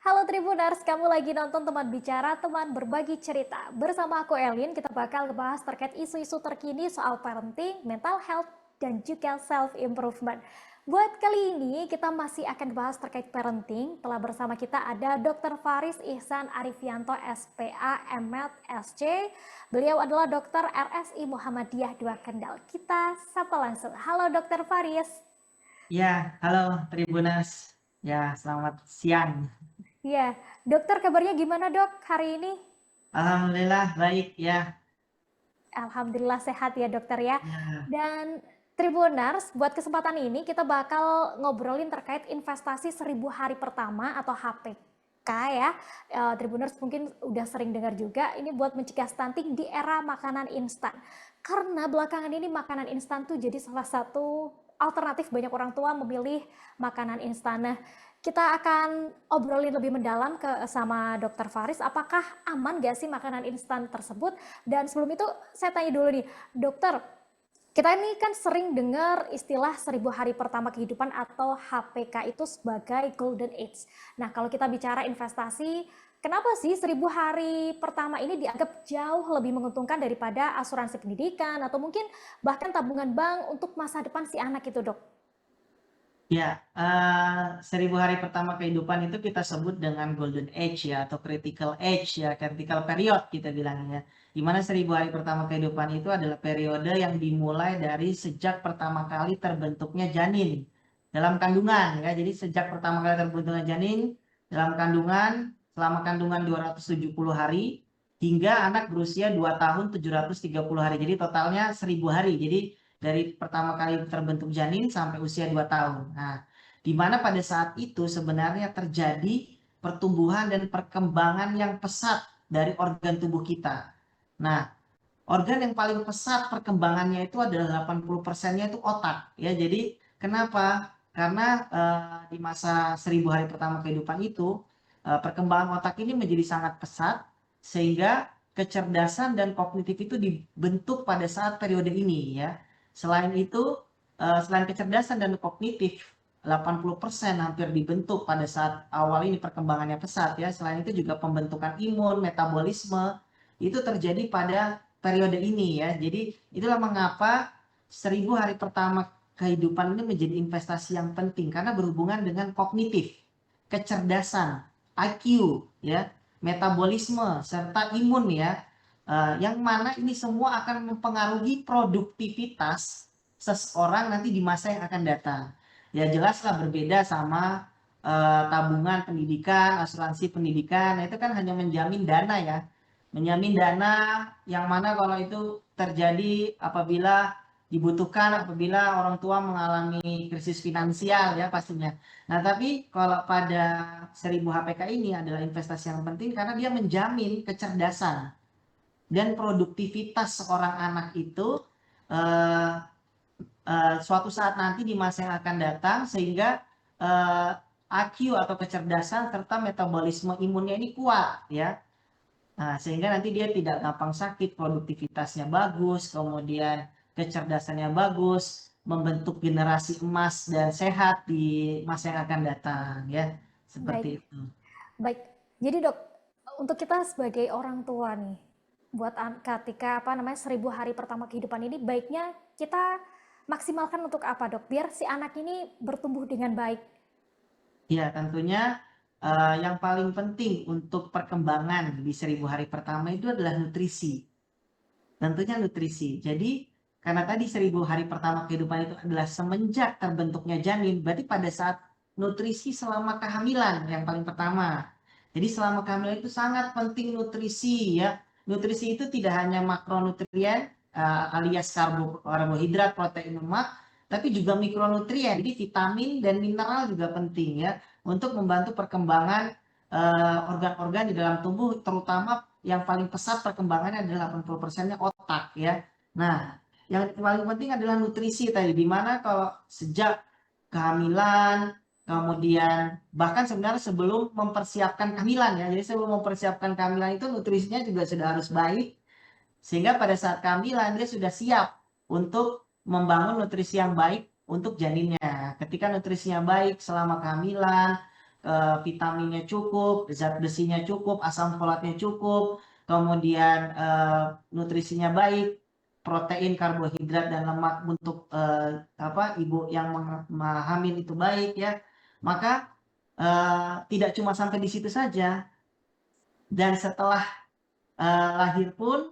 Halo Tribuners, kamu lagi nonton Teman Bicara, teman berbagi cerita. Bersama aku Elin, kita bakal ngebahas terkait isu-isu terkini soal parenting, mental health, dan juga self-improvement. Buat kali ini, kita masih akan bahas terkait parenting. Telah bersama kita ada Dr. Faris Ihsan Arifianto, SPA, ML, SC. Beliau adalah dokter RSI Muhammadiyah 2 Kendal. Kita sapa langsung. Halo Dr. Faris. Ya, halo Tribunas. Ya, selamat siang. Ya, dokter kabarnya gimana dok hari ini? Alhamdulillah baik ya. Alhamdulillah sehat ya dokter ya. Ya, Dan Tribuners, buat kesempatan ini kita bakal ngobrolin terkait investasi 1000 hari pertama atau HPK ya. Tribuners mungkin udah sering dengar juga, ini buat mencegah stunting di era makanan instan. Karena belakangan ini makanan instan tuh jadi salah satu alternatif banyak orang tua memilih makanan instan. Nah, kita akan obrolin lebih mendalam sama Dokter Faris, apakah aman gak sih makanan instan tersebut? Dan sebelum itu saya tanya dulu nih, dokter, kita ini kan sering dengar istilah 1000 hari pertama kehidupan atau HPK itu sebagai golden age. Nah, kalau kita bicara investasi, kenapa sih 1000 hari pertama ini dianggap jauh lebih menguntungkan daripada asuransi pendidikan atau mungkin bahkan tabungan bank untuk masa depan si anak itu, dok? ya, 1000 hari pertama kehidupan itu kita sebut dengan golden age ya, atau critical age ya, critical period kita bilangnya. Di mana 1000 hari pertama kehidupan itu adalah periode yang dimulai dari sejak pertama kali terbentuknya janin dalam kandungan ya. Jadi sejak pertama kali terbentuknya janin dalam kandungan, selama kandungan 270 hari hingga anak berusia 2 tahun 730 hari. Jadi totalnya 1000 hari. Jadi dari pertama kali terbentuk janin sampai usia 2 tahun. Nah, di mana pada saat itu sebenarnya terjadi pertumbuhan dan perkembangan yang pesat dari organ tubuh kita. Nah, organ yang paling pesat perkembangannya itu adalah 80%-nya itu otak ya. Jadi kenapa? Karena di masa 1000 hari pertama kehidupan itu perkembangan otak ini menjadi sangat pesat sehingga kecerdasan dan kognitif itu dibentuk pada saat periode ini ya. Selain itu, selain kecerdasan dan kognitif 80% hampir dibentuk pada saat awal ini perkembangannya pesat ya. Selain itu juga pembentukan imun, metabolisme itu terjadi pada periode ini ya. Jadi itulah mengapa 1000 hari pertama kehidupan ini menjadi investasi yang penting karena berhubungan dengan kognitif, kecerdasan, IQ ya, metabolisme serta imun ya. Yang mana ini semua akan mempengaruhi produktivitas seseorang nanti di masa yang akan datang. Ya jelaslah berbeda sama tabungan pendidikan, asuransi pendidikan. Nah, itu kan hanya menjamin dana ya, menjamin dana yang mana kalau itu terjadi apabila dibutuhkan, apabila orang tua mengalami krisis finansial ya pastinya. Nah, tapi kalau pada 1000 HPK ini adalah investasi yang penting karena dia menjamin kecerdasan dan produktivitas seorang anak itu eh, suatu saat nanti di masa yang akan datang sehingga IQ atau kecerdasan serta metabolisme imunnya ini kuat ya. Nah, sehingga nanti dia tidak gampang sakit, produktivitasnya bagus, kemudian kecerdasannya bagus, membentuk generasi emas dan sehat di masa yang akan datang ya. Seperti Baik, itu. baik. Jadi dok, untuk kita sebagai orang tua nih, buat ketika apa namanya 1000 hari pertama kehidupan ini, baiknya kita maksimalkan untuk apa dok? Biar si anak ini bertumbuh dengan baik. Ya, tentunya yang paling penting untuk perkembangan di 1000 hari pertama itu adalah nutrisi. Tentunya nutrisi. Jadi, karena tadi 1000 hari pertama kehidupan itu adalah semenjak terbentuknya janin, berarti pada saat nutrisi selama kehamilan yang paling pertama. Jadi selama kehamilan itu sangat penting nutrisi ya. Nutrisi itu tidak hanya makronutrien alias karbohidrat, protein, lemak, tapi juga mikronutrien. Jadi vitamin dan mineral juga penting ya untuk membantu perkembangan organ-organ di dalam tubuh, terutama yang paling pesat perkembangannya adalah 80%-nya otak ya. Nah, yang paling penting adalah nutrisi tadi, di mana kalau sejak kehamilan, kemudian bahkan sebenarnya sebelum mempersiapkan kehamilan ya. Jadi sebelum mempersiapkan kehamilan itu nutrisinya juga sudah harus baik sehingga pada saat kehamilan dia sudah siap untuk membangun nutrisi yang baik untuk janinnya. Ketika nutrisinya baik selama kehamilan, vitaminnya cukup, zat besinya cukup, asam folatnya cukup, kemudian nutrisinya baik, protein, karbohidrat, dan lemak untuk ibu yang hamil itu baik ya, maka tidak cuma sampai di situ saja, dan setelah lahir pun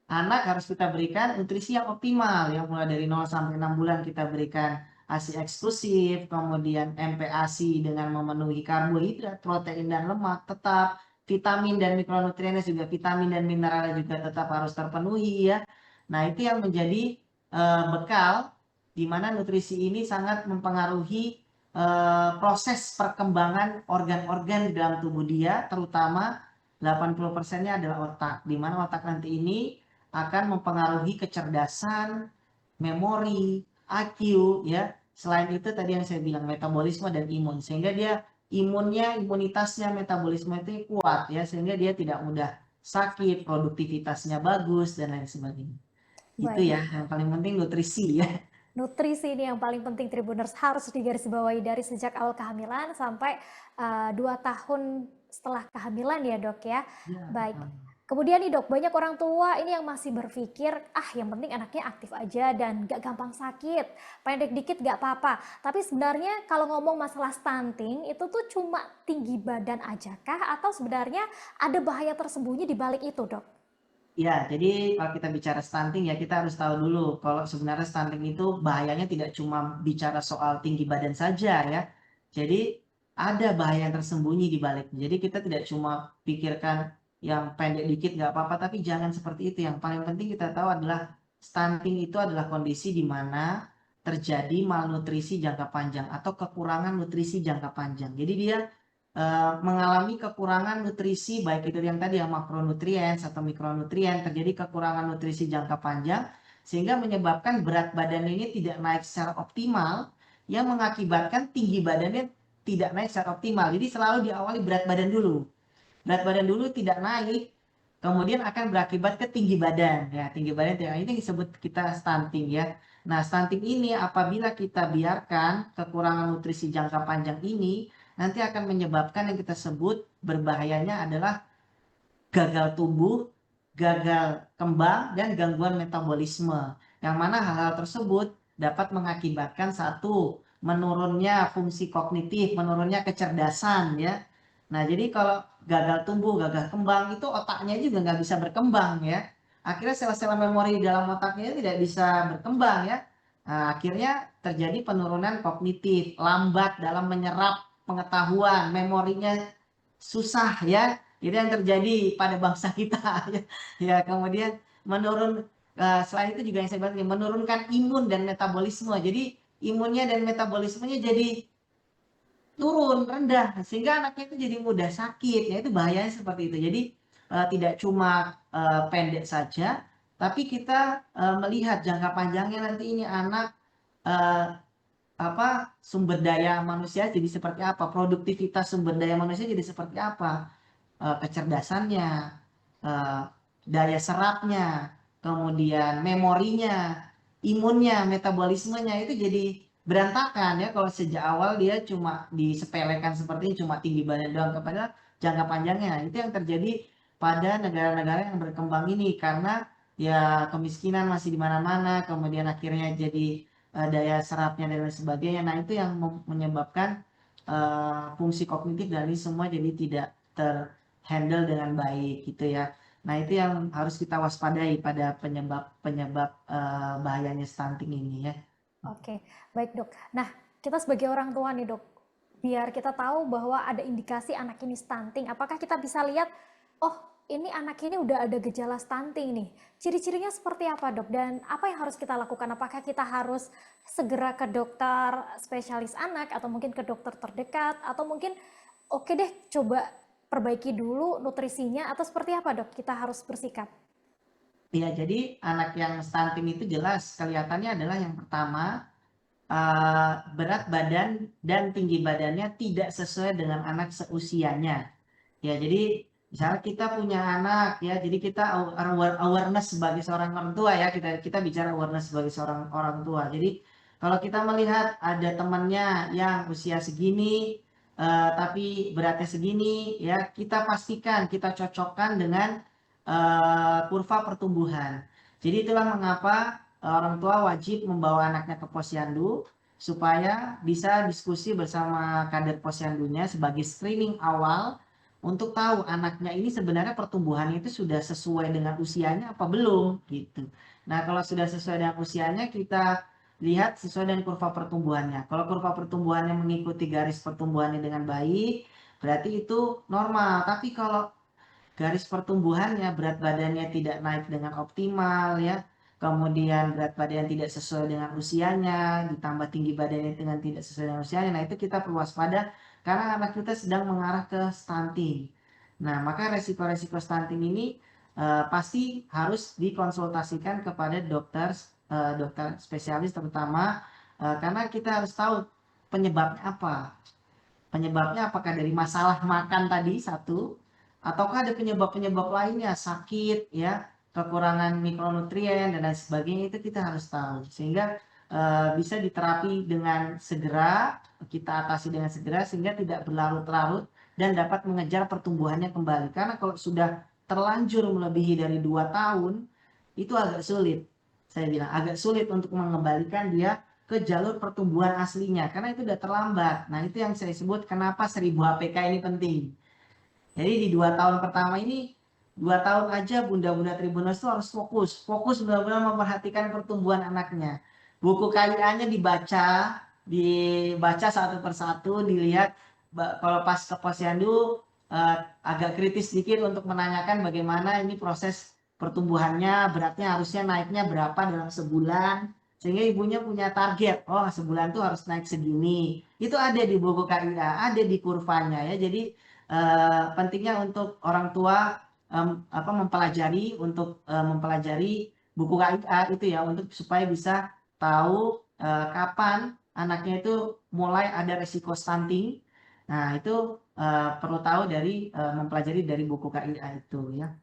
anak harus kita berikan nutrisi yang optimal, yang mulai dari 0 sampai 6 bulan kita berikan ASI eksklusif, kemudian MPASI dengan memenuhi karbohidrat, protein, dan lemak tetap, vitamin dan mikronutriennya juga, vitamin dan mineralnya juga tetap harus terpenuhi ya. Nah, itu yang menjadi bekal di mana nutrisi ini sangat mempengaruhi proses perkembangan organ-organ di dalam tubuh dia, terutama 80%-nya adalah otak, di mana otak nanti ini akan mempengaruhi kecerdasan, memori, IQ ya. Selain itu tadi yang saya bilang metabolisme dan imun, sehingga dia imunitasnya, metabolisme itu kuat ya, sehingga dia tidak mudah sakit, produktivitasnya bagus dan lain sebagainya. Itu Baik. ya, yang paling penting nutrisi ya. Nutrisi ini yang paling penting Tribuners, harus digarisbawahi dari sejak awal kehamilan sampai 2 tahun setelah kehamilan ya Dok ya. Ya, Baik. betul. Kemudian nih Dok, banyak orang tua ini yang masih berpikir, yang penting anaknya aktif aja dan gak gampang sakit, pendek dikit gak apa-apa. Tapi sebenarnya kalau ngomong masalah stunting, itu tuh cuma tinggi badan aja kah? Atau sebenarnya ada bahaya tersembunyi di balik itu Dok? Ya, jadi kalau kita bicara stunting ya kita harus tahu dulu kalau sebenarnya stunting itu bahayanya tidak cuma bicara soal tinggi badan saja ya. Jadi ada bahaya yang tersembunyi di baliknya. Jadi kita tidak cuma pikirkan yang pendek dikit nggak apa-apa, tapi jangan seperti itu. Yang paling penting kita tahu adalah stunting itu adalah kondisi di mana terjadi malnutrisi jangka panjang atau kekurangan nutrisi jangka panjang. Jadi dia mengalami kekurangan nutrisi, baik itu yang tadi yang makronutrien atau mikronutrien, terjadi kekurangan nutrisi jangka panjang, sehingga menyebabkan berat badan ini tidak naik secara optimal, yang mengakibatkan tinggi badannya tidak naik secara optimal. Jadi selalu diawali berat badan dulu. Berat badan dulu tidak naik, kemudian akan berakibat ke tinggi badan. Ya, tinggi badan ini disebut kita stunting ya. Nah, stunting ini apabila kita biarkan kekurangan nutrisi jangka panjang ini, nanti akan menyebabkan yang kita sebut berbahayanya adalah gagal tumbuh, gagal kembang, dan gangguan metabolisme. Yang mana hal-hal tersebut dapat mengakibatkan satu, menurunnya fungsi kognitif, menurunnya kecerdasan ya. Nah, jadi kalau gagal tumbuh, gagal kembang itu otaknya juga nggak bisa berkembang ya. Akhirnya sel-sel memori di dalam otaknya tidak bisa berkembang ya. Nah, akhirnya terjadi penurunan kognitif, lambat dalam menyerap pengetahuan, memorinya susah ya. Itu yang terjadi pada bangsa kita ya. Ya, kemudian selain itu juga yang saya bilang menurunkan imun dan metabolisme. Jadi imunnya dan metabolismenya jadi turun, rendah, sehingga anaknya itu jadi mudah sakit. Ya, itu bahayanya seperti itu. Jadi tidak cuma pendek saja, tapi kita melihat jangka panjangnya nanti ini anak sumber daya manusia jadi seperti apa, produktivitas sumber daya manusia jadi seperti apa, kecerdasannya, eee, daya serapnya, kemudian memorinya, imunnya, metabolismenya itu jadi berantakan ya kalau sejak awal dia cuma disepelekan seperti ini, cuma tinggi badan doang, padahal jangka panjangnya. Itu yang terjadi pada negara-negara yang berkembang ini, karena ya kemiskinan masih di mana-mana, kemudian akhirnya jadi daya serapnya dan lain sebagainya. Nah, itu yang menyebabkan fungsi kognitif dari semua jadi tidak terhandle dengan baik gitu ya. Nah, itu yang harus kita waspadai pada penyebab bahayanya stunting ini ya. Oke, baik Dok. Nah, kita sebagai orang tua nih Dok, biar kita tahu bahwa ada indikasi anak ini stunting, apakah kita bisa lihat, oh ini anak ini udah ada gejala stunting nih. Ciri-cirinya seperti apa Dok? Dan apa yang harus kita lakukan? Apakah kita harus segera ke dokter spesialis anak atau mungkin ke dokter terdekat atau mungkin oke deh coba perbaiki dulu nutrisinya atau seperti apa Dok? Kita harus bersikap. Ya, jadi anak yang stunting itu jelas kelihatannya adalah yang pertama, berat badan dan tinggi badannya tidak sesuai dengan anak seusianya. Ya, jadi misalnya kita punya anak ya, jadi kita awareness sebagai seorang orang tua ya, kita bicara awareness sebagai seorang orang tua. Jadi kalau kita melihat ada temannya yang usia segini, tapi beratnya segini ya, kita pastikan, kita cocokkan dengan kurva pertumbuhan. Jadi itulah mengapa orang tua wajib membawa anaknya ke posyandu supaya bisa diskusi bersama kader posyandunya sebagai screening awal untuk tahu anaknya ini sebenarnya pertumbuhannya itu sudah sesuai dengan usianya apa belum gitu. Nah, kalau sudah sesuai dengan usianya kita lihat sesuai dengan kurva pertumbuhannya. Kalau kurva pertumbuhannya mengikuti garis pertumbuhannya dengan baik, berarti itu normal. Tapi kalau garis pertumbuhannya, berat badannya tidak naik dengan optimal ya, kemudian berat badan tidak sesuai dengan usianya, ditambah tinggi badannya dengan tidak sesuai dengan usianya, nah itu kita perlu waspada karena anak kita sedang mengarah ke stunting. Nah, maka resiko-resiko stunting ini pasti harus dikonsultasikan kepada dokter spesialis terutama karena kita harus tahu penyebabnya apa. Penyebabnya apakah dari masalah makan tadi satu, ataukah ada penyebab-penyebab lainnya, sakit ya, kekurangan mikronutrien dan lain sebagainya itu kita harus tahu. Sehingga bisa diterapi dengan segera, kita atasi dengan segera sehingga tidak berlarut-larut dan dapat mengejar pertumbuhannya kembali. Karena kalau sudah terlanjur melebihi dari 2 tahun, itu agak sulit. Saya bilang agak sulit untuk mengembalikan dia ke jalur pertumbuhan aslinya karena itu udah terlambat. Nah, itu yang saya sebut kenapa 1000 HPK ini penting. Jadi di 2 tahun pertama ini, 2 tahun aja bunda-bunda Tribuners itu harus fokus benar-benar memperhatikan pertumbuhan anaknya. Buku KIA-nya dibaca satu persatu, dilihat kalau pas ke posyandu agak kritis sedikit untuk menanyakan bagaimana ini proses pertumbuhannya, beratnya harusnya naiknya berapa dalam sebulan, sehingga ibunya punya target, oh sebulan tuh harus naik segini. Itu ada di buku KIA, ada di kurvanya ya. Jadi pentingnya untuk orang tua mempelajari buku KIA itu ya untuk supaya bisa tahu kapan anaknya itu mulai ada resiko stunting. Nah, itu perlu tahu dari mempelajari dari buku KIA itu ya.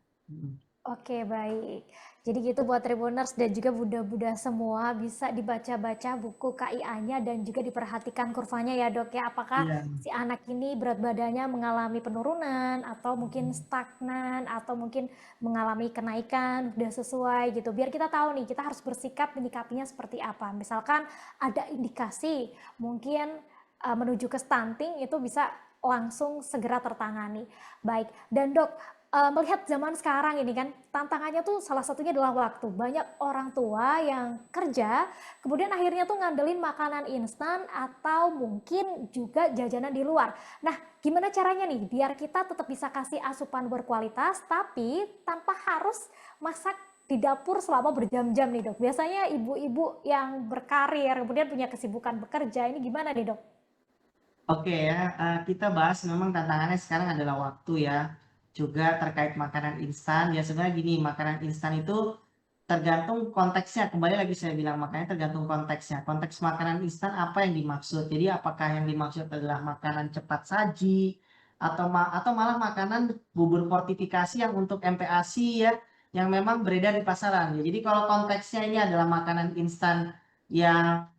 Oke, baik. Jadi gitu buat Tribuners dan juga bunda-bunda semua bisa dibaca-baca buku KIA-nya dan juga diperhatikan kurvanya ya dok ya. Apakah Iya. si anak ini berat badannya mengalami penurunan atau mungkin stagnan atau mungkin mengalami kenaikan udah sesuai gitu. Biar kita tahu nih kita harus bersikap menyikapinya seperti apa. Misalkan ada indikasi mungkin menuju ke stunting itu bisa langsung segera tertangani. Baik, dan dok, melihat zaman sekarang ini kan tantangannya tuh salah satunya adalah waktu. Banyak orang tua yang kerja, kemudian akhirnya tuh ngandelin makanan instan atau mungkin juga jajanan di luar. Nah, gimana caranya nih biar kita tetap bisa kasih asupan berkualitas tapi tanpa harus masak di dapur selama berjam-jam nih dok. Biasanya ibu-ibu yang berkarir kemudian punya kesibukan bekerja ini gimana nih dok? Oke ya, kita bahas memang tantangannya sekarang adalah waktu ya. Juga terkait makanan instan, ya sebenarnya gini, makanan instan itu tergantung konteksnya. Kembali lagi saya bilang makanya tergantung konteksnya. Konteks makanan instan apa yang dimaksud? Jadi apakah yang dimaksud adalah makanan cepat saji atau malah makanan bubur fortifikasi yang untuk MPASI ya, yang memang beredar di pasaran. Ya, jadi kalau konteksnya ini adalah makanan instan yang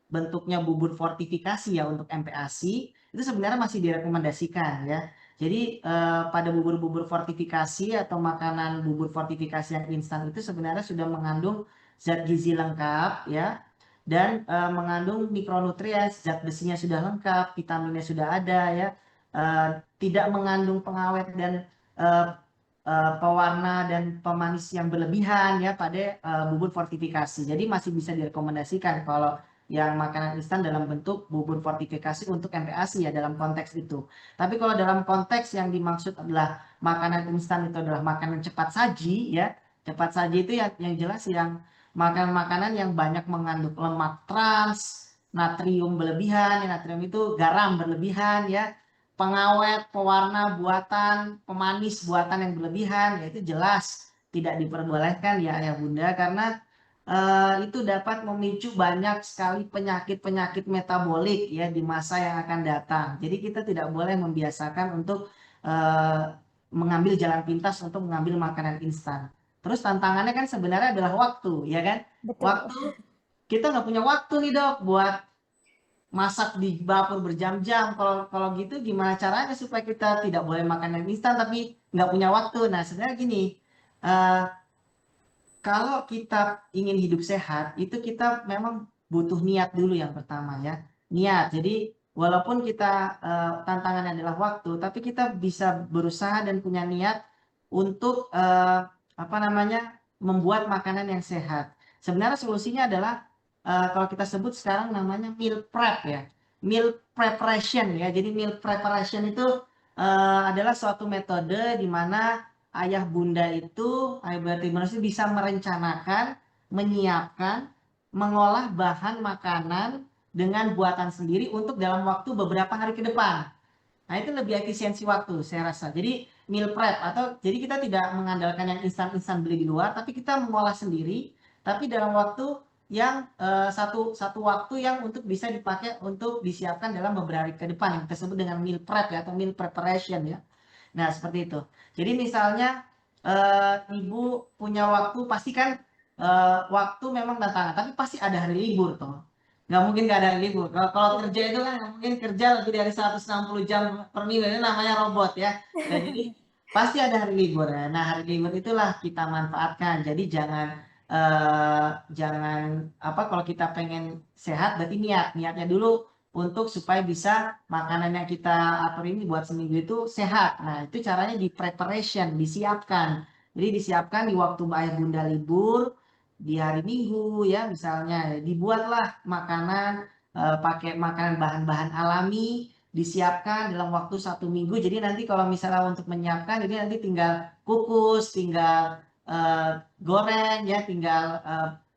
bentuknya bubur fortifikasi ya untuk MPASI, itu sebenarnya masih direkomendasikan ya. Jadi pada bubur-bubur fortifikasi atau makanan bubur fortifikasi yang instan itu sebenarnya sudah mengandung zat gizi lengkap ya, dan mengandung mikronutrien, zat besinya sudah lengkap, vitaminnya sudah ada ya, tidak mengandung pengawet dan eh, pewarna dan pemanis yang berlebihan ya pada bubur fortifikasi. Jadi masih bisa direkomendasikan kalau yang makanan instan dalam bentuk bubur fortifikasi untuk MPASI ya dalam konteks itu. Tapi kalau dalam konteks yang dimaksud adalah makanan instan itu adalah makanan cepat saji ya. Cepat saji itu yang jelas yang makanan-makanan yang banyak mengandung lemak trans, natrium berlebihan, ya, natrium itu garam berlebihan ya, pengawet, pewarna buatan, pemanis buatan yang berlebihan, ya itu jelas tidak diperbolehkan ya ayah bunda karena itu dapat memicu banyak sekali penyakit-penyakit metabolik ya di masa yang akan datang. Jadi kita tidak boleh membiasakan untuk mengambil jalan pintas untuk mengambil makanan instan. Terus tantangannya kan sebenarnya adalah waktu, ya kan? Betul. Waktu kita nggak punya waktu nih dok buat masak di dapur berjam-jam. Kalau kalau gitu gimana caranya supaya kita tidak boleh makan yang instan tapi nggak punya waktu? Nah, sebenarnya gini, eee, kalau kita ingin hidup sehat, itu kita memang butuh niat dulu yang pertama ya, niat. Jadi walaupun kita, tantangannya adalah waktu, tapi kita bisa berusaha dan punya niat untuk, apa namanya, membuat makanan yang sehat. Sebenarnya solusinya adalah, kalau kita sebut sekarang namanya meal prep ya, meal preparation ya. Jadi meal preparation itu, adalah suatu metode di mana ayah bunda itu, ayah bunda Tribuners itu bisa merencanakan, menyiapkan, mengolah bahan makanan dengan buatan sendiri untuk dalam waktu beberapa hari ke depan. Nah, itu lebih efisiensi waktu saya rasa. Jadi meal prep atau jadi kita tidak mengandalkan yang instan-instan beli di luar, tapi kita mengolah sendiri, tapi dalam waktu yang satu waktu yang untuk bisa dipakai untuk disiapkan dalam beberapa hari ke depan yang kita sebut dengan meal prep ya atau meal preparation ya. Nah, seperti itu. Jadi misalnya, ibu punya waktu pasti kan, waktu memang tantangan, tapi pasti ada hari libur toh. Nggak mungkin nggak ada hari libur. Kalau kalau kerja itu kan nggak mungkin kerja lebih dari 160 jam per minggu, ini namanya robot ya. Nah, jadi pasti ada hari libur ya. Nah, hari libur itulah kita manfaatkan. Jadi jangan apa, kalau kita pengen sehat berarti niatnya dulu untuk supaya bisa makanan yang kita atur ini buat seminggu itu sehat. Nah, itu caranya di preparation, disiapkan. Jadi disiapkan di waktu ayah bunda libur, di hari Minggu ya misalnya, dibuatlah makanan, pakai makanan bahan-bahan alami, disiapkan dalam waktu 1 minggu. Jadi nanti kalau misalnya untuk menyiapkan, ini nanti tinggal kukus, tinggal, goreng ya, tinggal,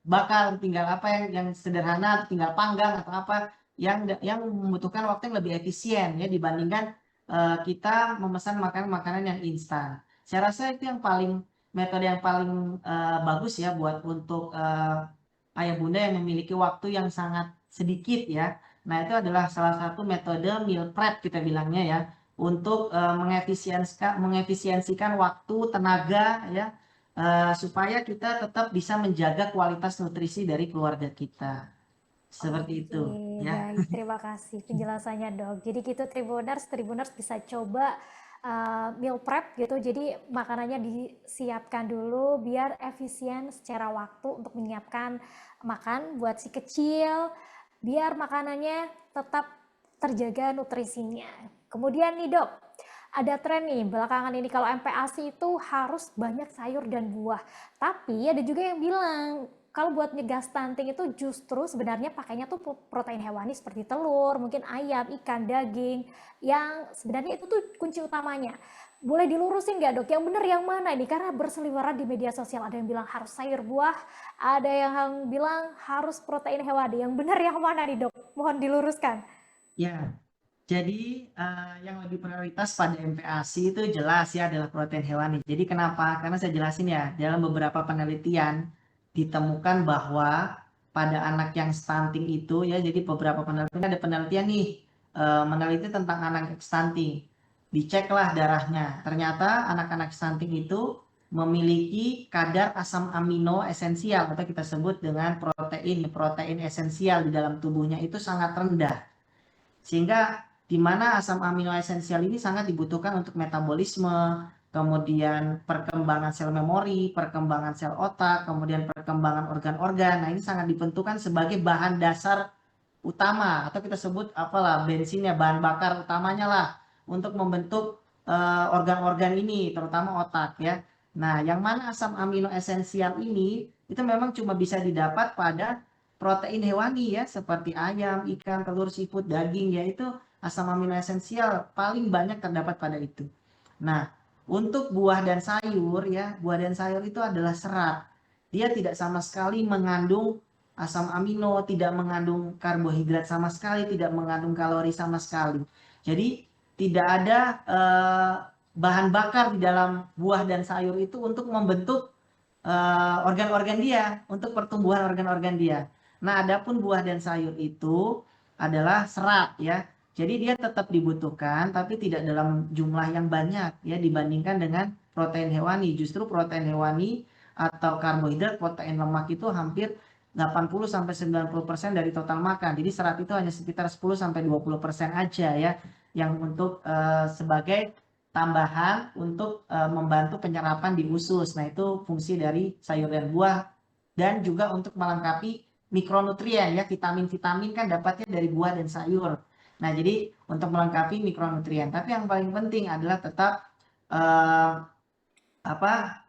bakar, tinggal apa yang sederhana, tinggal panggang atau apa yang membutuhkan waktu yang lebih efisien ya dibandingkan, kita memesan makanan-makanan yang instan. Saya rasa itu yang paling metode yang paling, bagus ya buat untuk, ayah bunda yang memiliki waktu yang sangat sedikit ya. Nah, itu adalah salah satu metode meal prep kita bilangnya ya, untuk, mengefisiensikan waktu, tenaga ya, supaya kita tetap bisa menjaga kualitas nutrisi dari keluarga kita. Seperti Oke, itu, ya. baik. Terima kasih penjelasannya, Dok. Jadi gitu Tribuners bisa coba meal prep gitu. Jadi makanannya disiapkan dulu biar efisien secara waktu untuk menyiapkan makan buat si kecil, biar makanannya tetap terjaga nutrisinya. Kemudian nih, Dok, ada tren nih belakangan ini kalau MPASI itu harus banyak sayur dan buah. Tapi ada juga yang bilang kalau buat nyegah stunting itu justru sebenarnya pakainya tuh protein hewani seperti telur, mungkin ayam, ikan, daging, yang sebenarnya itu tuh kunci utamanya. Boleh dilurusin nggak, Dok? Yang benar yang mana ini? Karena berseliweran di media sosial, ada yang bilang harus sayur buah, ada yang bilang harus protein hewani. Yang benar yang mana nih, Dok? Mohon diluruskan. Ya, jadi, yang lebih prioritas pada MPASI itu jelas ya adalah protein hewani. Jadi kenapa? Karena saya jelasin ya, dalam beberapa penelitian ditemukan bahwa pada anak yang stunting itu ya, jadi beberapa penelitian ada penelitian nih, meneliti tentang anak stunting. Diceklah darahnya, ternyata anak-anak stunting itu memiliki kadar asam amino esensial atau kita sebut dengan protein esensial di dalam tubuhnya itu sangat rendah. Sehingga di mana asam amino esensial ini sangat dibutuhkan untuk metabolisme, kemudian perkembangan sel memori, perkembangan sel otak, kemudian perkembangan organ-organ. Nah, ini sangat dibentukkan sebagai bahan dasar utama atau kita sebut apalah bensinnya, bahan bakar utamanya lah untuk membentuk organ-organ ini, terutama otak ya. Nah, yang mana asam amino esensial ini itu memang cuma bisa didapat pada protein hewani ya, seperti ayam, ikan, telur, seafood, daging, yaitu asam amino esensial paling banyak terdapat pada itu. Nah, untuk buah dan sayur ya, buah dan sayur itu adalah serat. Dia tidak sama sekali mengandung asam amino, tidak mengandung karbohidrat sama sekali, tidak mengandung kalori sama sekali. Jadi tidak ada bahan bakar di dalam buah dan sayur itu untuk membentuk organ-organ dia, untuk pertumbuhan organ-organ dia. Nah, adapun buah dan sayur itu adalah serat ya. Jadi dia tetap dibutuhkan tapi tidak dalam jumlah yang banyak ya dibandingkan dengan protein hewani. Justru protein hewani atau karbohidrat, protein lemak itu hampir 80-90% dari total makan. Jadi serat itu hanya sekitar 10-20% aja ya, yang untuk sebagai tambahan untuk membantu penyerapan di usus. Nah, itu fungsi dari sayur dan buah, dan juga untuk melengkapi mikronutrien ya, vitamin-vitamin kan dapatnya dari buah dan sayur. Nah, jadi untuk melengkapi mikronutrien. Tapi yang paling penting adalah tetap eh,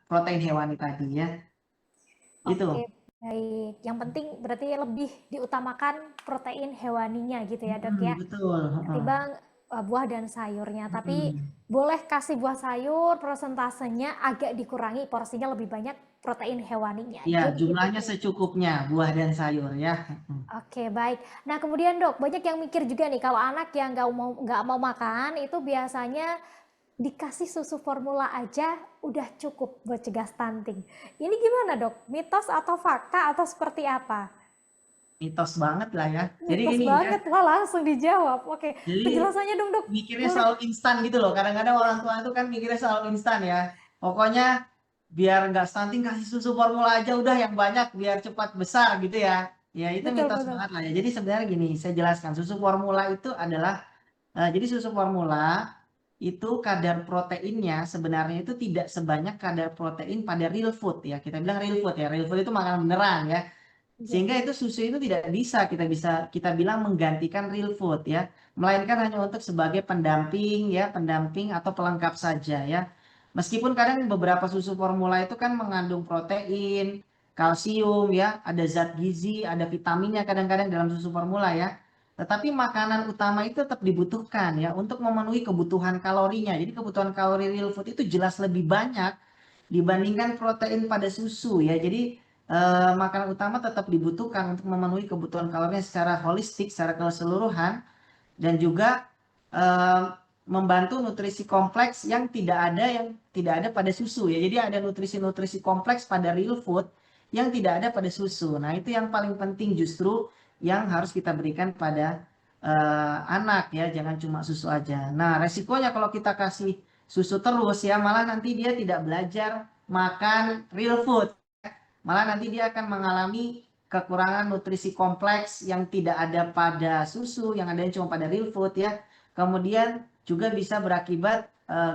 protein hewani tadi ya. Oke, Itu. baik. Yang penting berarti lebih diutamakan protein hewaninya gitu ya, Dok ya, Betul. ketimbang buah dan sayurnya. Tapi Mm. boleh kasih buah sayur, prosentasenya agak dikurangi, porsinya lebih banyak protein hewaninya. Ya, Gitu gitu, jumlahnya Tri. secukupnya buah dan sayur ya. Oke, baik. Nah, kemudian Dok, banyak yang mikir juga nih kalau anak yang nggak mau makan itu biasanya dikasih susu formula aja udah cukup buat cegah stunting. Ini gimana, Dok? Mitos atau fakta atau seperti apa? Mitos banget lah ya. Jadi Mitos gini ya, banget, wah langsung dijawab. Oke, jadi penjelasannya dong, Dok. mikirnya Boleh. selalu instan gitu loh. Kadang-kadang orang tua itu kan mikirnya selalu instan ya. Pokoknya biar nggak stunting kasih susu formula aja udah yang banyak biar cepat besar gitu ya. Ya itu Betul, mitos betul. banget lah ya. Jadi sebenarnya gini, saya jelaskan susu formula itu adalah jadi susu formula itu kadar proteinnya sebenarnya itu tidak sebanyak kadar protein pada real food ya. Kita bilang real food ya. Real food itu makanan beneran ya. Iya. Sehingga itu susu itu tidak bisa kita bilang menggantikan real food ya, melainkan hanya untuk sebagai pendamping ya, pendamping atau pelengkap saja ya. Meskipun kadang beberapa susu formula itu kan mengandung protein, kalsium ya, ada zat gizi, ada vitaminnya kadang-kadang dalam susu formula ya. Tetapi makanan utama itu tetap dibutuhkan ya untuk memenuhi kebutuhan kalorinya. Jadi kebutuhan kalori real food itu jelas lebih banyak dibandingkan protein pada susu ya. Jadi makanan utama tetap dibutuhkan untuk memenuhi kebutuhan kalorinya secara holistik, secara keseluruhan, dan juga eh, membantu nutrisi kompleks yang tidak ada pada susu ya. Jadi ada nutrisi-nutrisi kompleks pada real food yang tidak ada pada susu. Nah, itu yang paling penting justru yang harus kita berikan pada anak ya, jangan cuma susu aja. Nah, resikonya kalau kita kasih susu terus ya, malah nanti dia tidak belajar makan real food. Malah nanti dia akan mengalami kekurangan nutrisi kompleks yang tidak ada pada susu, yang ada cuma pada real food ya. Kemudian juga bisa berakibat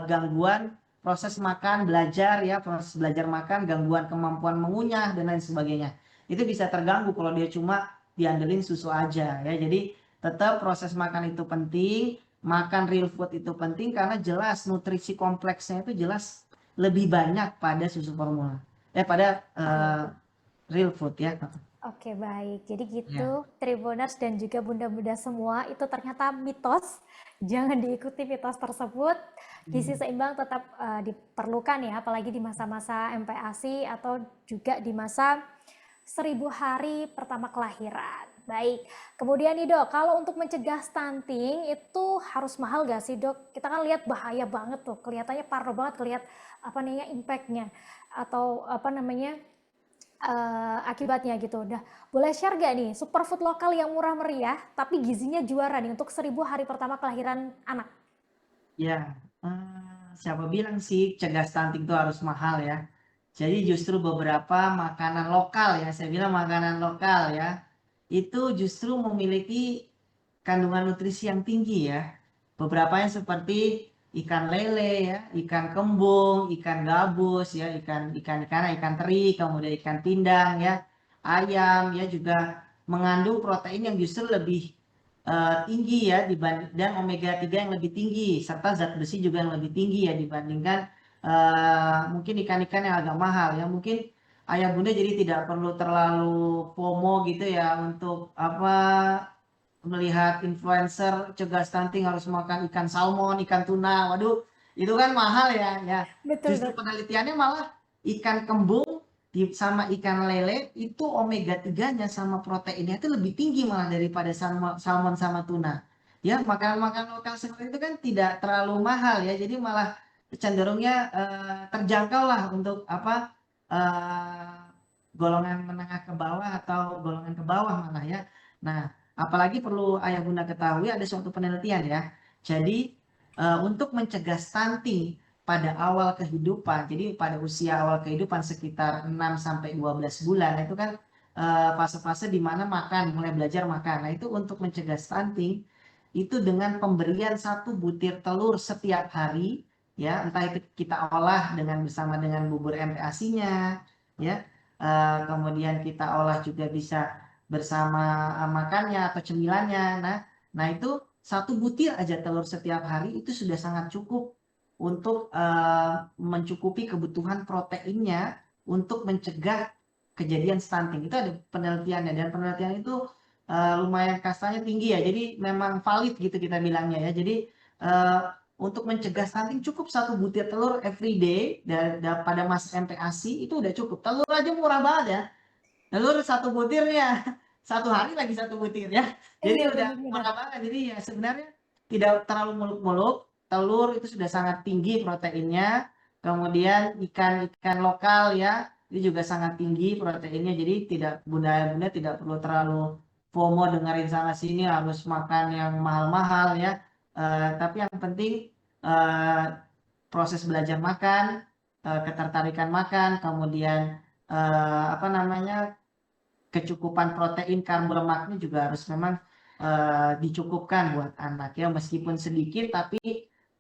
gangguan proses makan, belajar ya, proses belajar makan, gangguan kemampuan mengunyah dan lain sebagainya. Itu bisa terganggu kalau dia cuma diandelin susu aja ya. Jadi tetap proses makan itu penting, makan real food itu penting karena jelas nutrisi kompleksnya itu jelas lebih banyak pada susu formula. Pada Oke. real food ya. Oke, baik. Jadi Ya. gitu, Tribuners dan juga bunda-bunda semua, itu ternyata mitos. Jangan diikuti mitos tersebut. Gizi Hmm. seimbang tetap diperlukan ya, apalagi di masa-masa MPASI atau juga di masa 1000 hari pertama kelahiran. Baik, kemudian nih Dok, kalau untuk mencegah stunting itu harus mahal gak sih Dok? Kita kan lihat bahaya banget tuh, kelihatannya parah banget, lihat apa namanya impactnya atau apa namanya akibatnya gitu. Udah boleh share gak nih superfood lokal yang murah meriah tapi gizinya juara nih untuk 1000 hari pertama kelahiran anak? Ya, siapa bilang sih cegah stunting itu harus mahal ya. Jadi justru beberapa makanan lokal ya, saya bilang makanan lokal ya, itu justru memiliki kandungan nutrisi yang tinggi ya. Beberapa yang seperti ikan lele ya, ikan kembung, ikan gabus ya, ikan teri, kemudian ikan pindang ya, ayam ya juga mengandung protein yang justru lebih tinggi ya dan omega 3 yang lebih tinggi serta zat besi juga yang lebih tinggi ya dibandingkan mungkin ikan-ikan yang agak mahal ya. Mungkin ayah bunda jadi tidak perlu terlalu FOMO gitu ya untuk melihat influencer cegah stunting harus makan ikan salmon, ikan tuna. Waduh, itu kan mahal ya. Ya, Betul justru Dok. penelitiannya malah ikan kembung sama ikan lele itu omega 3-nya sama proteinnya itu lebih tinggi malah daripada salmon sama tuna. Ya, makanan-makanan lokal seperti itu kan tidak terlalu mahal ya. Jadi malah cenderungnya terjangkau lah untuk golongan menengah ke bawah atau golongan ke bawah malah ya. Nah, apalagi perlu ayah bunda ketahui ada suatu penelitian ya. Jadi untuk mencegah stunting pada awal kehidupan, jadi pada usia awal kehidupan sekitar 6 sampai 12 bulan itu kan fase-fase di mana makan, mulai belajar makan. Nah, itu untuk mencegah stunting, itu dengan pemberian 1 butir telur setiap hari, ya, entah itu kita olah bersama dengan bubur MPASI-nya, ya, kemudian kita olah juga bisa bersama, makannya atau cemilannya. Nah itu 1 butir aja telur setiap hari itu sudah sangat cukup untuk, mencukupi kebutuhan proteinnya untuk mencegah kejadian stunting. Itu ada penelitiannya dan penelitian itu, lumayan kastanya tinggi ya, jadi memang valid gitu kita bilangnya ya. Jadi, untuk mencegah stunting cukup 1 butir telur every day pada masa MPASI itu udah cukup. Telur aja murah banget ya. Telur 1 butir ya, 1 hari lagi 1 butir ya. Jadi Iya, udah benar-benar. murah banget. Jadi ya sebenarnya tidak terlalu muluk-muluk, telur itu sudah sangat tinggi proteinnya, kemudian ikan-ikan lokal ya, itu juga sangat tinggi proteinnya. Jadi bunda-bunda tidak perlu terlalu FOMO dengerin sana sini harus makan yang mahal-mahal ya. Tapi yang penting, eee, proses belajar makan, ketertarikan makan, kemudian, apa namanya, kecukupan protein, karbo, lemaknya juga harus memang, dicukupkan buat anak ya, meskipun sedikit tapi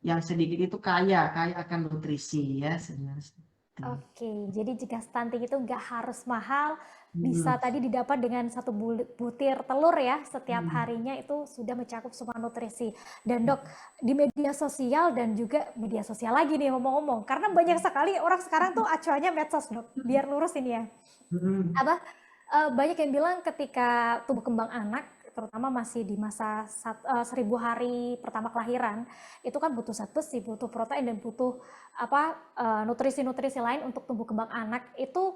yang sedikit itu kaya akan nutrisi ya sebenarnya seperti itu. Oke, jadi jika stunting itu nggak harus mahal, bisa Mhm, tadi didapat dengan 1 butir telur ya setiap mhm, harinya itu sudah mencakup semua nutrisi. Dan Dok, di media sosial dan juga media sosial lagi nih ngomong-ngomong, karena banyak sekali orang sekarang tuh acuannya medsos Dok, biar lurus ini ya. mhm, Apa, banyak yang bilang ketika tumbuh kembang anak, terutama masih di masa 1000 hari pertama kelahiran, itu kan butuh zat besi, butuh protein, dan butuh apa, nutrisi-nutrisi lain untuk tumbuh kembang anak, itu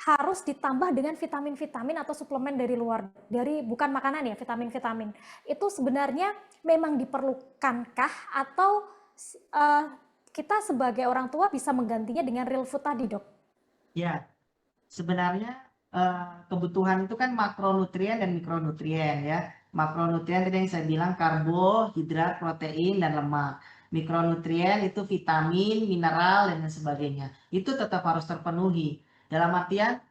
harus ditambah dengan vitamin-vitamin atau suplemen dari luar, dari bukan makanan ya, vitamin-vitamin. Itu sebenarnya memang diperlukankah atau kita sebagai orang tua bisa menggantinya dengan real food tadi, Dok? ya. Sebenarnya, kebutuhan itu kan makronutrien dan mikronutrien ya. Makronutrien tadi yang saya bilang karbohidrat, protein, dan lemak. Mikronutrien itu vitamin, mineral, dan lain sebagainya. Itu tetap harus terpenuhi. Dalam artian,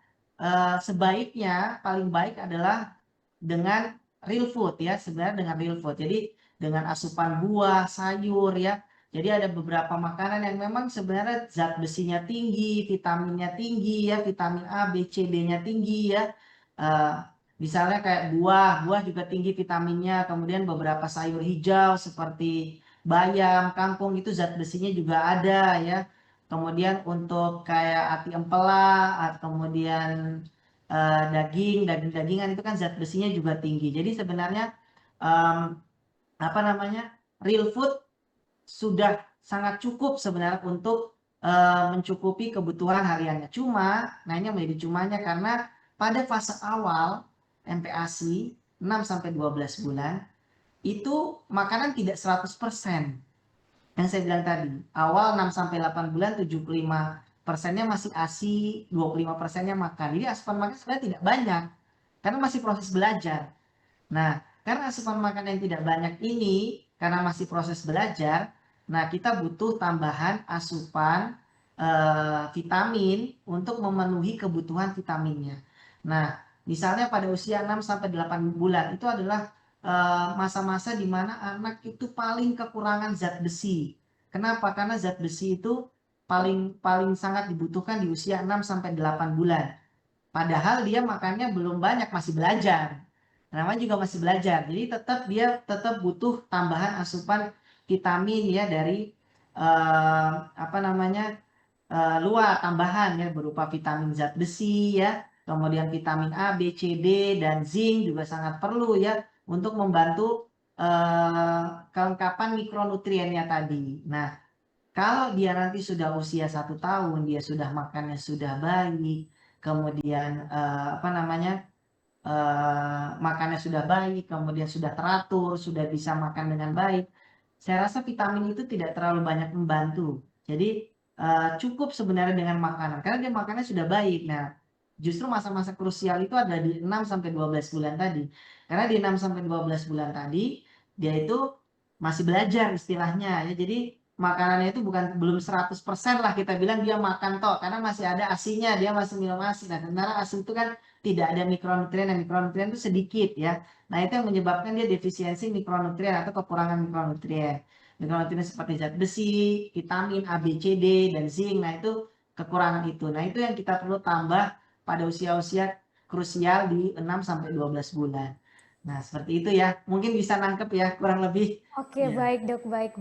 sebaiknya, paling baik adalah dengan real food ya, sebenarnya dengan real food. Jadi dengan asupan buah, sayur ya. Jadi ada beberapa makanan yang memang sebenarnya zat besinya tinggi, vitaminnya tinggi ya, vitamin A, B, C, D-nya tinggi ya. Eh, Misalnya kayak buah, buah juga tinggi vitaminnya. Kemudian beberapa sayur hijau seperti bayam, kangkung itu zat besinya juga ada ya. Kemudian untuk kayak ati empela, kemudian daging-dagingan itu kan zat besinya juga tinggi. Jadi sebenarnya, mmm, apa namanya, real food sudah sangat cukup sebenarnya untuk, mencukupi kebutuhan hariannya. Nah ini yang menjadi cumanya karena pada fase awal MPASI 6 sampai 12 bulan, itu makanan tidak 100%. Yang saya bilang tadi, awal 6 sampai 8 bulan 75%-nya masih ASI, 25%-nya makan. Jadi asupan makan sebenarnya tidak banyak, karena masih proses belajar. Nah, karena asupan makan yang tidak banyak ini, karena masih proses belajar, nah kita butuh tambahan asupan vitamin untuk memenuhi kebutuhan vitaminnya. Nah, misalnya pada usia 6 sampai 8 bulan itu adalah masa-masa di mana anak itu paling kekurangan zat besi. Kenapa? Karena zat besi itu paling paling sangat dibutuhkan di usia 6 sampai 8 bulan. Padahal dia makannya belum banyak, masih belajar. Namanya juga masih belajar. Jadi dia tetap butuh tambahan asupan vitamin ya dari apa namanya? Luar tambahan ya berupa vitamin zat besi ya, kemudian vitamin A, B, C, D, dan zinc juga sangat perlu ya untuk membantu kelengkapan mikronutriennya tadi. Nah, kalau dia nanti sudah usia 1 tahun, dia sudah makannya sudah baik, kemudian apa namanya, makannya sudah baik, kemudian sudah teratur, sudah bisa makan dengan baik, saya rasa vitamin itu tidak terlalu banyak membantu. Jadi, cukup sebenarnya dengan makanan, karena dia makannya sudah baik. Nah, justru masa-masa krusial itu ada di 6 sampai 12 bulan tadi. Karena di 6 sampai 12 bulan tadi, dia itu masih belajar istilahnya ya. Jadi makanannya itu belum 100% lah kita bilang dia makan toh, karena masih ada ASI-nya, dia masih minum ASI. Nah, sementara ASI itu kan tidak ada mikronutrien, dan mikronutrien itu sedikit ya. Nah, itu yang menyebabkan dia defisiensi mikronutrien atau kekurangan mikronutrien. Mikronutrien seperti zat besi, vitamin A, B, C, D, dan zinc. Nah, itu kekurangan itu. Nah, itu yang kita perlu tambah pada usia-usia krusial di 6 sampai 12 bulan. Nah, seperti itu ya. Mungkin bisa nangkep ya, kurang lebih. Oke, Ya. baik dok, baik.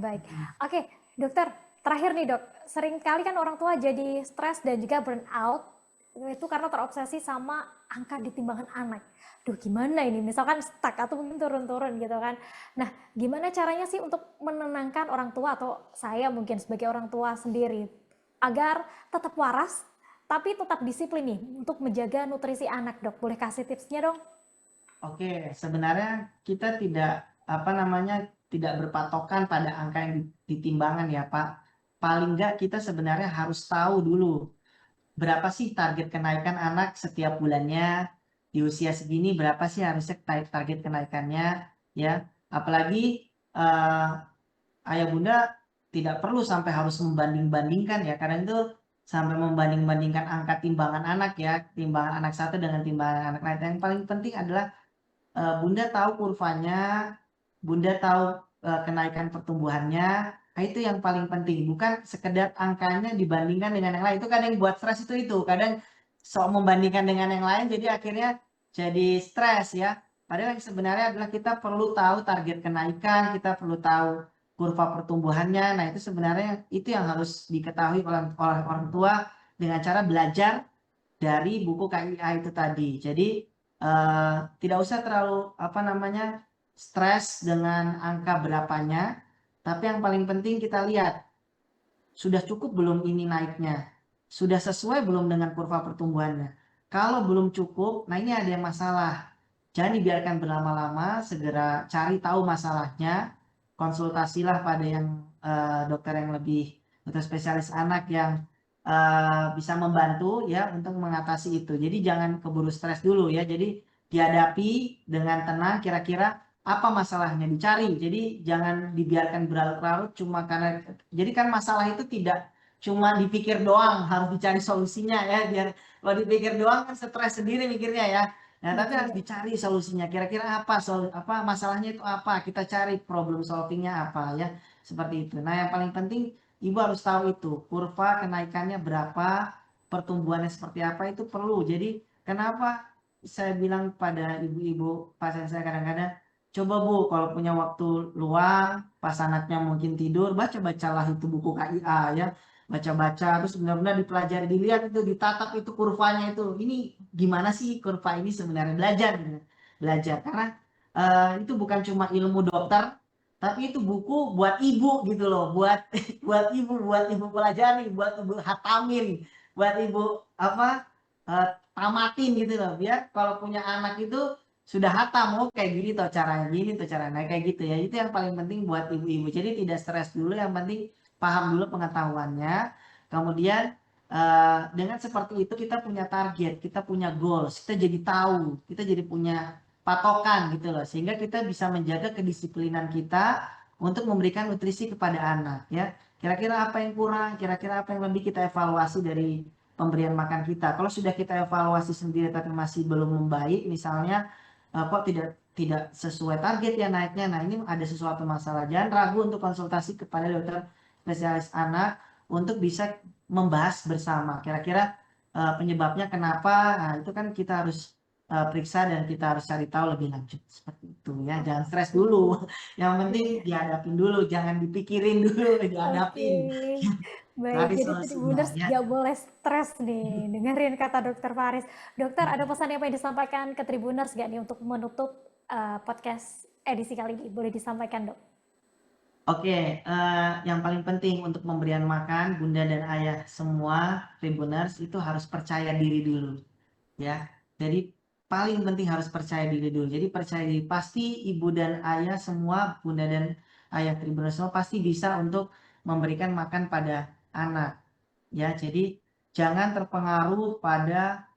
Oke, dokter, terakhir nih dok, sering kali kan orang tua jadi stres dan juga burn out, itu karena terobsesi sama angka di timbangan anak. Duh, gimana ini? Misalkan stuck atau mungkin turun-turun gitu kan. Nah, gimana caranya sih untuk menenangkan orang tua atau saya mungkin sebagai orang tua sendiri agar tetap waras tapi tetap disiplin nih untuk menjaga nutrisi anak, dok? Boleh kasih tipsnya dong? Oke, sebenarnya kita tidak berpatokan pada angka yang di timbangan ya, Pak. Paling nggak kita sebenarnya harus tahu dulu, berapa sih target kenaikan anak setiap bulannya, di usia segini berapa sih harusnya target kenaikannya, ya. Apalagi, ayah bunda tidak perlu sampai harus membanding-bandingkan ya, karena itu sampai membanding-bandingkan angka timbangan anak ya, timbangan anak satu dengan timbangan anak lain. Yang paling penting adalah Bunda tahu kurvanya, Bunda tahu, kenaikan pertumbuhannya, nah itu yang paling penting, bukan sekedar angkanya dibandingkan dengan yang lain, itu kadang yang buat stres itu, kadang sok membandingkan dengan yang lain jadi akhirnya jadi stres ya. Padahal yang sebenarnya adalah kita perlu tahu target kenaikan, kita perlu tahu kurva pertumbuhannya, nah itu sebenarnya itu yang harus diketahui oleh orang tua dengan cara belajar dari buku KIA itu tadi. Jadi, tidak usah terlalu, stres dengan angka berapanya, tapi yang paling penting kita lihat, sudah cukup belum ini naiknya? Sudah sesuai belum dengan kurva pertumbuhannya? Kalau belum cukup, nah ini ada yang masalah. Jangan dibiarkan berlama-lama, segera cari tahu masalahnya, konsultasilah pada dokter yang dokter spesialis anak yang bisa membantu ya untuk mengatasi itu. Jadi jangan keburu stres dulu ya. Jadi dihadapi dengan tenang, kira-kira apa masalahnya dicari. Jadi jangan dibiarkan berlarut-larut cuma karena jadi kan masalah itu tidak cuma dipikir doang, harus dicari solusinya ya. Biar kalau dipikir doang kan stres sendiri mikirnya ya. Nah, tapi Betul harus dok. dicari solusinya. Kira-kira apa masalahnya itu apa? Kita cari problem solvingnya apa ya. Seperti itu. Nah, yang paling penting ibu harus tahu itu, kurva kenaikannya berapa, pertumbuhannya seperti apa itu perlu. Jadi kenapa saya bilang pada ibu-ibu pasien saya kadang-kadang, coba Bu, kalau punya waktu luang, pas anaknya mungkin tidur, baca-bacalah itu buku KIA ya. Baca-baca, terus benar-benar dipelajari, dilihat itu, ditatap itu kurvanya itu. Ini gimana sih kurva ini sebenarnya? Belajar, gitu. Belajar. Karena itu bukan cuma ilmu dokter, tapi itu buku buat ibu gitu loh, buat buat ibu pelajari, buat ibu hatamin, buat ibu tamatin gitu loh. Biar kalau punya anak itu sudah hatam, oh kayak gini tuh caranya, gini tuh caranya, kayak gitu ya. Itu yang paling penting buat ibu-ibu. Jadi tidak stres dulu, yang penting paham dulu pengetahuannya. Kemudian dengan seperti itu kita punya target, kita punya goals, kita jadi tahu, kita jadi punya patokan gitu loh, sehingga kita bisa menjaga kedisiplinan kita untuk memberikan nutrisi kepada anak ya. Kira-kira apa yang kurang, kira-kira apa yang lebih, kita evaluasi dari pemberian makan kita. Kalau sudah kita evaluasi sendiri tapi masih belum membaik, misalnya kok tidak sesuai target ya naiknya, nah ini ada sesuatu masalah. Jangan ragu untuk konsultasi kepada dokter spesialis anak untuk bisa membahas bersama. Kira-kira penyebabnya kenapa? Nah, itu kan kita harus periksa dan kita harus cari tahu lebih lanjut. Seperti itu ya. Jangan stres Oke. dulu. Yang penting Iya. dihadapin dulu, jangan dipikirin dulu, Oke, dihadapin. baik. Cari Jadi solusinya Tribuners ya. nggak boleh stres nih, dengerin kata Dokter Faris. Dokter, ada pesan apa yang disampaikan ke Tribuners nggak nih untuk menutup podcast edisi kali ini? Boleh disampaikan, Dok? Oke, yang paling penting untuk pemberian makan bunda dan ayah semua Tribuners itu harus percaya diri dulu ya. Jadi paling penting harus percaya diri dulu. Jadi percaya diri, pasti ibu dan ayah semua, bunda dan ayah Tribuners semua pasti bisa untuk memberikan makan pada anak ya. Jadi jangan terpengaruh pada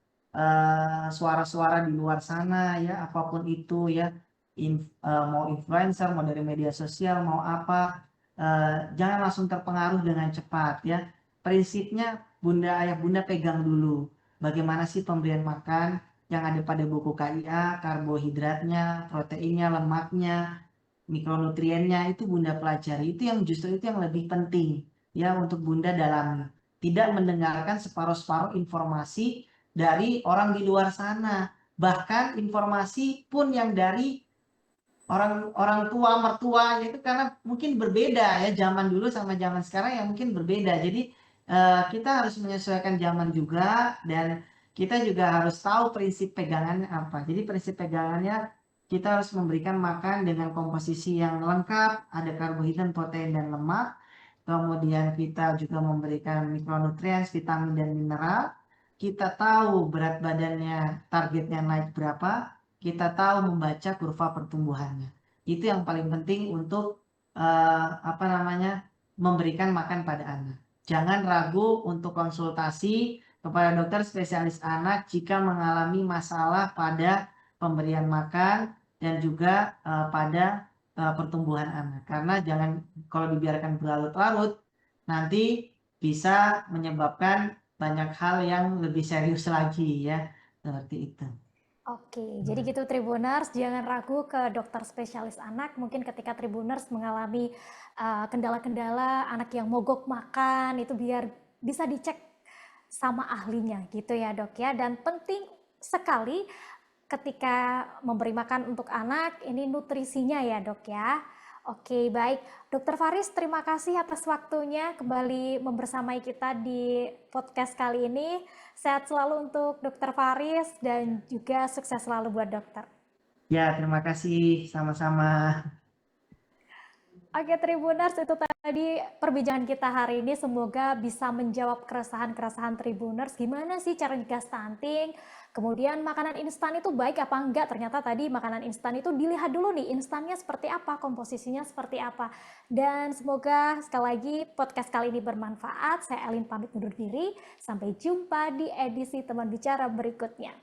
suara-suara di luar sana ya, apapun itu ya, mau influencer, mau dari media sosial, mau apa. jangan langsung terpengaruh dengan cepat ya. Prinsipnya Bunda, ayah Bunda pegang dulu, bagaimana sih pemberian makan yang ada pada buku KIA, karbohidratnya, proteinnya, lemaknya, mikronutriennya itu Bunda pelajari. Itu yang justru itu yang lebih penting ya untuk Bunda dalami. Tidak mendengarkan separuh-separuh informasi dari orang di luar sana. Bahkan informasi pun yang dari orang orang tua, mertua itu karena mungkin berbeda ya, zaman dulu sama zaman sekarang yang mungkin berbeda. Jadi, kita harus menyesuaikan zaman juga dan kita juga harus tahu prinsip pegangannya apa. Jadi prinsip pegangannya kita harus memberikan makan dengan komposisi yang lengkap, ada karbohidrat, protein, dan lemak. Kemudian kita juga memberikan mikronutrien, vitamin, dan mineral. Kita tahu berat badannya targetnya naik berapa, kita tahu membaca kurva pertumbuhannya. Itu yang paling penting untuk, apa namanya, memberikan makan pada anak. Jangan ragu untuk konsultasi kepada dokter spesialis anak jika mengalami masalah pada pemberian makan dan juga, pada, pertumbuhan anak. Karena jangan kalau dibiarkan berlarut-larut, nanti bisa menyebabkan banyak hal yang lebih serius lagi ya, seperti itu. Oke, jadi Nah, gitu Tribuners, jangan ragu ke dokter spesialis anak. Mungkin ketika Tribuners mengalami kendala-kendala anak yang mogok makan, itu biar bisa dicek sama ahlinya gitu ya dok ya. Dan penting sekali ketika memberi makan untuk anak, ini nutrisinya ya dok ya. Oke baik, Dokter Faris terima kasih atas waktunya kembali membersamai kita di podcast kali ini. Sehat selalu untuk Dokter Faris dan juga sukses selalu buat dokter. ya terima kasih, sama-sama. Oke Tribuners, itu tadi perbincangan kita hari ini. Semoga bisa menjawab keresahan-keresahan Tribuners. Gimana sih cara mencegah stunting? Kemudian makanan instan itu baik apa enggak? Ternyata tadi makanan instan itu dilihat dulu nih, instannya seperti apa, komposisinya seperti apa. Dan semoga sekali lagi podcast kali ini bermanfaat. Saya Elin pamit undur diri. Sampai jumpa di edisi Teman Bicara berikutnya.